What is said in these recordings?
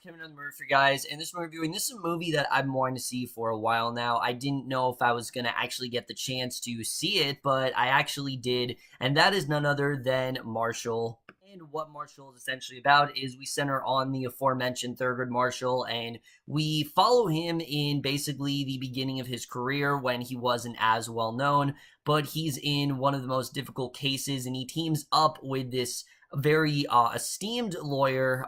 Coming on the movie for you guys, and this we're reviewing. This is a movie that I've been wanting to see for a while now. I didn't know if I was gonna actually get the chance to see it, but I actually did, and that is none other than Marshall. And what Marshall is essentially about is we center on the aforementioned Thurgood Marshall, and we follow him in basically the beginning of his career when he wasn't as well known, but he's in one of the most difficult cases, and he teams up with this very esteemed lawyer,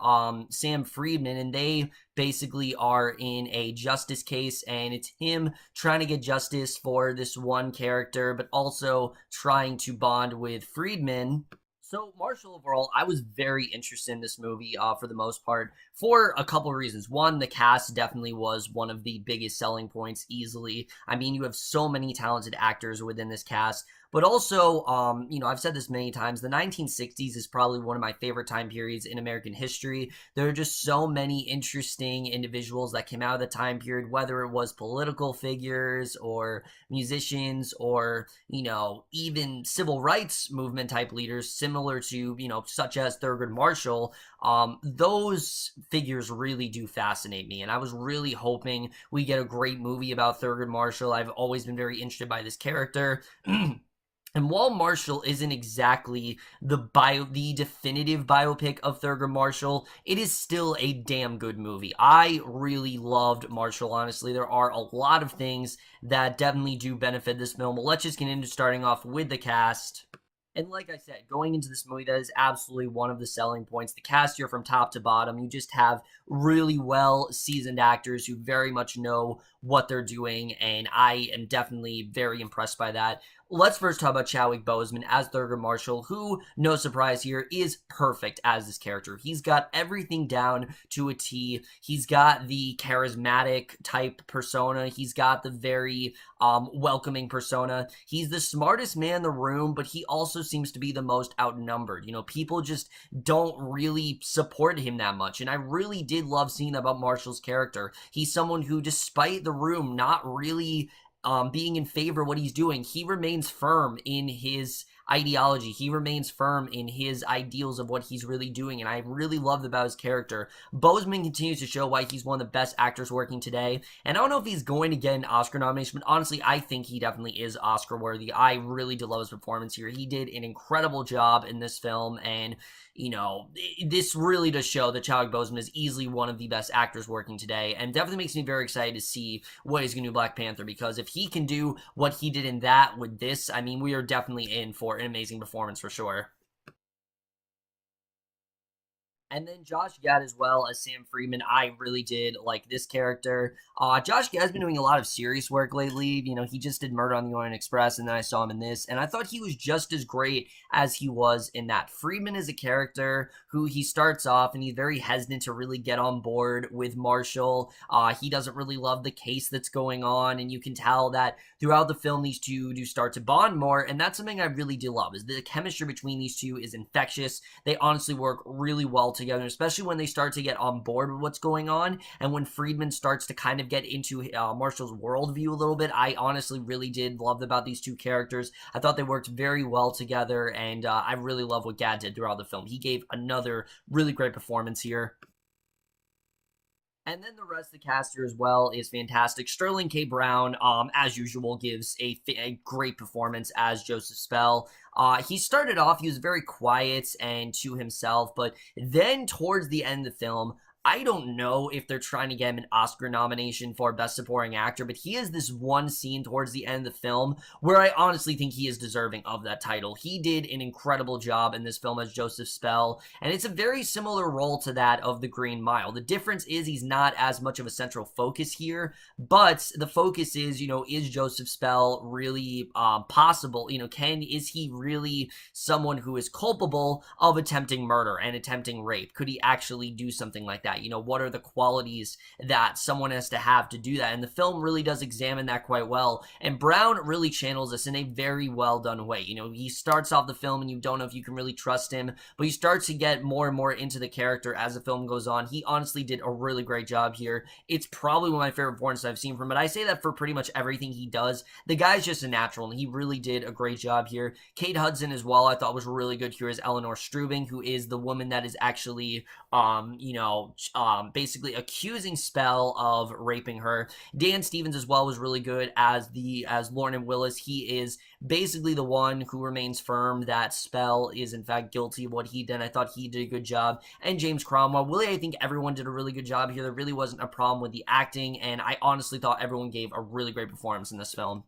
Sam Freeman, and they basically are in a justice case, and it's him trying to get justice for this one character, but also trying to bond with Friedman. So, Marshall, overall, I was very interested in this movie for the most part for a couple of reasons. One, the cast definitely was one of the biggest selling points easily. I mean, you have so many talented actors within this cast. But also, I've said this many times, the 1960s is probably one of my favorite time periods in American history. There are just so many interesting individuals that came out of the time period, whether it was political figures or musicians or, even civil rights movement type leaders, similar to, such as Thurgood Marshall. Those figures really do fascinate me, and I was really hoping we get a great movie about Thurgood Marshall. I've always been very interested by this character. And while Marshall isn't exactly the definitive biopic of Thurgood Marshall, it is still a damn good movie. I really loved Marshall, honestly. There are a lot of things that definitely do benefit this film, but let's just get into starting off with the cast. And like I said, going into this movie, that is absolutely one of the selling points. The cast here from top to bottom, you just have really well-seasoned actors who very much know what they're doing, and I am definitely very impressed by that. Let's first talk about Chadwick Boseman as Thurgood Marshall, who, no surprise here, is perfect as this character. He's got everything down to a T. He's got the charismatic type persona. He's got the very welcoming persona. He's the smartest man in the room, but he also seems to be the most outnumbered. People just don't really support him that much, and I really did love seeing that about Marshall's character. He's someone who, despite the room not really being in favor of what he's doing, he remains firm in his ideology. He remains firm in his ideals of what he's really doing, and I really loved about his character. Boseman continues to show why he's one of the best actors working today, and I don't know if he's going to get an Oscar nomination, but honestly, I think he definitely is Oscar worthy. I really did love his performance here. He did an incredible job in this film, and this really does show that Chadwick Boseman is easily one of the best actors working today, and definitely makes me very excited to see what he's going to do in Black Panther, because if he can do what he did in that with this, I mean, we are definitely in for an amazing performance for sure. And then Josh Gad as well as Sam Freeman. I really did like this character. Josh Gad's been doing a lot of serious work lately. He just did Murder on the Orient Express, and then I saw him in this, and I thought he was just as great as he was in that. Freeman is a character who he starts off, and he's very hesitant to really get on board with Marshall. He doesn't really love the case that's going on, and you can tell that throughout the film, these two do start to bond more, and that's something I really do love, is the chemistry between these two is infectious. They honestly work really well together, especially when they start to get on board with what's going on, and when Friedman starts to kind of get into Marshall's worldview a little bit. I honestly really did love about these two characters. I thought they worked very well together, and I really love what Gad did throughout the film. He gave another really great performance here. And then the rest of the cast here as well is fantastic. Sterling K. Brown, as usual, gives a great performance as Joseph Spell. He started off, he was very quiet and to himself, but then towards the end of the film, I don't know if they're trying to get him an Oscar nomination for Best Supporting Actor, but he has this one scene towards the end of the film where I honestly think he is deserving of that title. He did an incredible job in this film as Joseph Spell, and it's a very similar role to that of The Green Mile. The difference is he's not as much of a central focus here, but the focus is, is Joseph Spell really possible? Is he really someone who is culpable of attempting murder and attempting rape? Could he actually do something like that? What are the qualities that someone has to have to do that? And the film really does examine that quite well. And Brown really channels this in a very well done way. He starts off the film and you don't know if you can really trust him, but he starts to get more and more into the character as the film goes on. He honestly did a really great job here. It's probably one of my favorite performances I've seen from him, but I say that for pretty much everything he does. The guy's just a natural, and he really did a great job here. Kate Hudson as well, I thought was really good here as Eleanor Strubing, who is the woman that is actually, basically accusing Spell of raping her. Dan Stevens as well was really good as Lorne Willis. He is basically the one who remains firm that Spell is in fact guilty of what he did. I thought he did a good job. And James Cromwell, really, I think everyone did a really good job here. There really wasn't a problem with the acting, and I honestly thought everyone gave a really great performance in this film.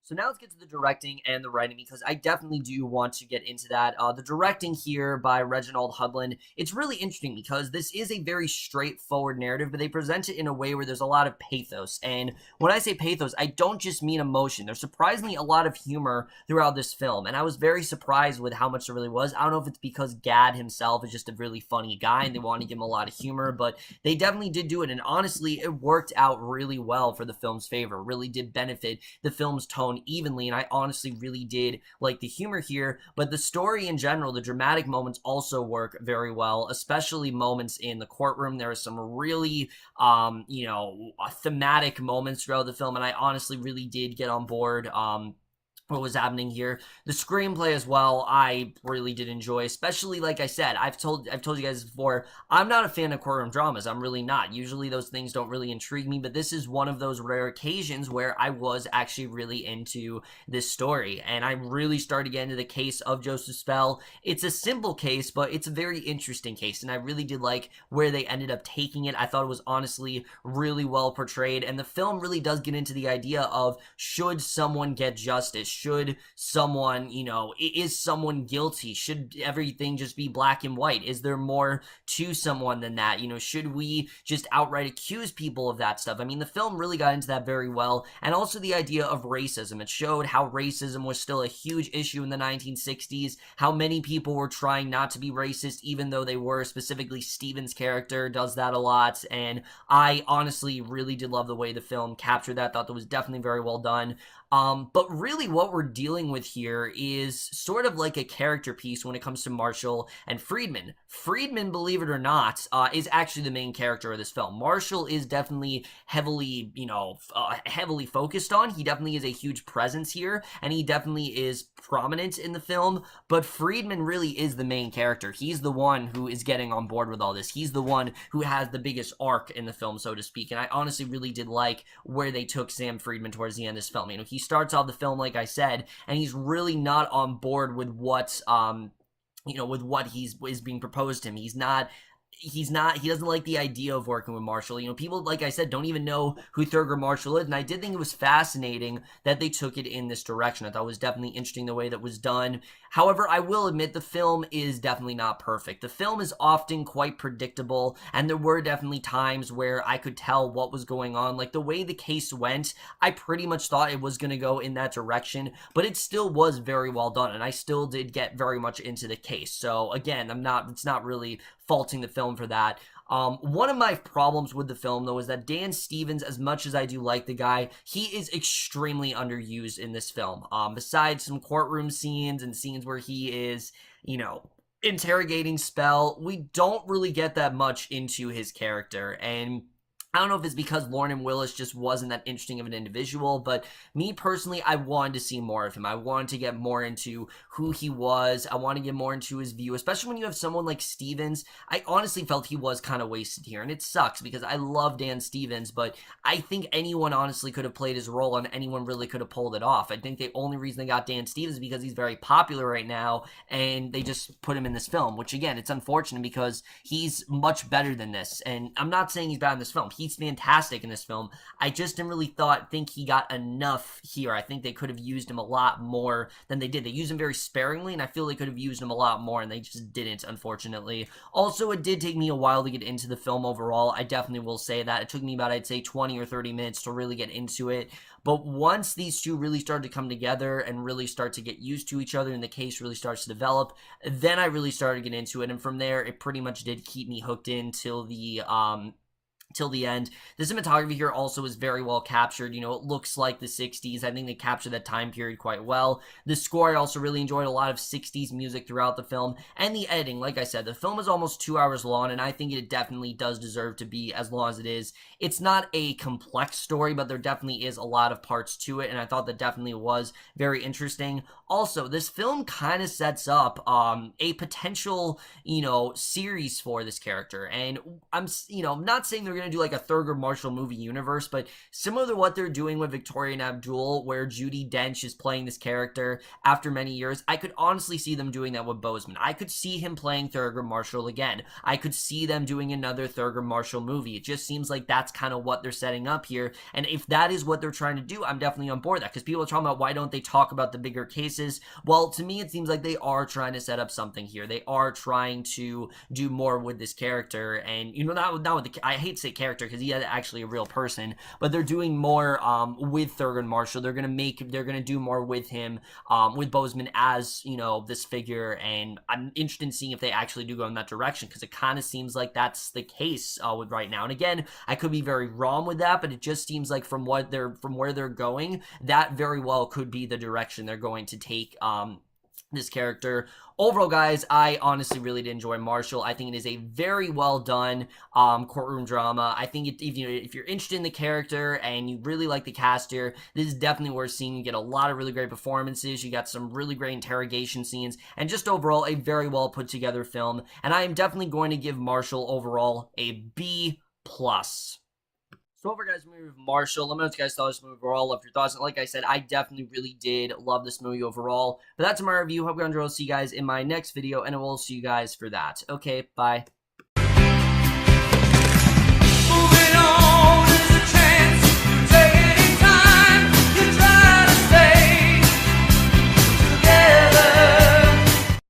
So now let's get to the directing and the writing, because I definitely do want to get into that. The directing here by Reginald Hudlin, it's really interesting because this is a very straightforward narrative, but they present it in a way where there's a lot of pathos. And when I say pathos, I don't just mean emotion. There's surprisingly a lot of humor throughout this film, and I was very surprised with how much there really was. I don't know if it's because Gad himself is just a really funny guy and they want to give him a lot of humor, but they definitely did do it, and honestly, it worked out really well for the film's favor. Really did benefit the film's tone evenly, and I honestly really did like the humor here. But the story in general, the dramatic moments also work very well, especially moments in the courtroom. There are some really thematic moments throughout the film, and I honestly really did get on board what was happening here. The screenplay as well, I really did enjoy, especially, like I said, I've told you guys before, I'm not a fan of courtroom dramas. I'm really not. Usually those things don't really intrigue me, but this is one of those rare occasions where I was actually really into this story, and I really started to get into the case of Joseph Spell. It's a simple case, but it's a very interesting case, and I really did like where they ended up taking it. I thought it was honestly really well portrayed, and the film really does get into the idea of, should someone get justice? Should someone, is someone guilty? Should everything just be black and white? Is there more to someone than that? Should we just outright accuse people of that stuff? I mean, the film really got into that very well, and also the idea of racism. It showed how racism was still a huge issue in the 1960s, how many people were trying not to be racist, even though they were. Specifically, Stevens' character does that a lot, and I honestly really did love the way the film captured that. Thought that was definitely very well done. But really what we're dealing with here is sort of like a character piece when it comes to Marshall and Freeman. Freeman, believe it or not, is actually the main character of this film. Marshall is definitely heavily focused on. He definitely is a huge presence here, and he definitely is prominent in the film, but Freeman really is the main character. He's the one who is getting on board with all this. He's the one who has the biggest arc in the film, so to speak, and I honestly really did like where they took Sam Freeman towards the end of this film. He starts off the film, like I said, and he's really not on board with what is being proposed to him. He doesn't like the idea of working with Marshall. People, like I said, don't even know who Thurgood Marshall is, and I did think it was fascinating that they took it in this direction. I thought it was definitely interesting the way that was done. However, I will admit the film is definitely not perfect. The film is often quite predictable, and there were definitely times where I could tell what was going on. Like the way the case went, I pretty much thought it was going to go in that direction, but it still was very well done, and I still did get very much into the case. So again, it's not really faulting the film for that. One of my problems with the film, though, is that Dan Stevens, as much as I do like the guy, he is extremely underused in this film. Besides some courtroom scenes and scenes where he is, interrogating Spell, we don't really get that much into his character, and I don't know if it's because Lorne Willis just wasn't that interesting of an individual, but me personally, I wanted to see more of him. I wanted to get more into who he was. I want to get more into his view, especially when you have someone like Stevens. I honestly felt he was kind of wasted here, and it sucks because I love Dan Stevens, but I think anyone honestly could have played his role, and anyone really could have pulled it off. I think the only reason they got Dan Stevens is because he's very popular right now, and they just put him in this film, which again, it's unfortunate because he's much better than this, and I'm not saying he's bad in this film. He's fantastic in this film. I just didn't really think he got enough here. I think they could have used him a lot more than they did. They used him very sparingly, and I feel they could have used him a lot more, and they just didn't, unfortunately. Also, it did take me a while to get into the film overall. I definitely will say that. It took me about, I'd say, 20 or 30 minutes to really get into it. But once these two really started to come together and really start to get used to each other and the case really starts to develop, then I really started to get into it. And from there, it pretty much did keep me hooked in till till the end. The cinematography here also is very well captured. You know, it looks like the 60s. I think they captured that time period quite well. The score, I also really enjoyed a lot of 60s music throughout the film. And the editing, like I said, the film is almost 2 hours long, and I think it definitely does deserve to be as long as it is. It's not a complex story, but there definitely is a lot of parts to it, and I thought that definitely was very interesting. Also, this film kind of sets up a potential, you know, series for this character. And I'm, you know, not saying they're going to do like a Thurgood Marshall movie universe, but similar to what they're doing with Victoria and Abdul, where Judi Dench is playing this character after many years, I could honestly see them doing that with Boseman. I could see him playing Thurgood Marshall again. I could see them doing another Thurgood Marshall movie. It just seems like that's kind of what they're setting up here. And if that is what they're trying to do, I'm definitely on board with that, because people are talking about why don't they talk about the bigger cases. Well, to me, it seems like they are trying to set up something here. They are trying to do more with this character, and you know, not with the, I hate to say character because he is actually a real person, but they're doing more with Thurgood Marshall. They're gonna do more with him, with Boseman as, you know, this figure, and I'm interested in seeing if they actually do go in that direction, because it kind of seems like that's the case with right now. And again, I could be very wrong with that, but it just seems like from where they're going, that very well could be the direction they're going to take this character. Overall, guys, I honestly really did enjoy Marshall. I think it is a very well done courtroom drama. I think if you're interested in the character and you really like the cast here, this is definitely worth seeing. You get a lot of really great performances. You got some really great interrogation scenes, and just overall a very well put together film. And I am definitely going to give Marshall overall a B+. So over, guys, movie with Marshall. Let me know what you guys thought of this movie overall. Love your thoughts. And like I said, I definitely really did love this movie overall. But that's my review. Hope you enjoyed. I'll see you guys in my next video, and I will see you guys for that. Okay, bye.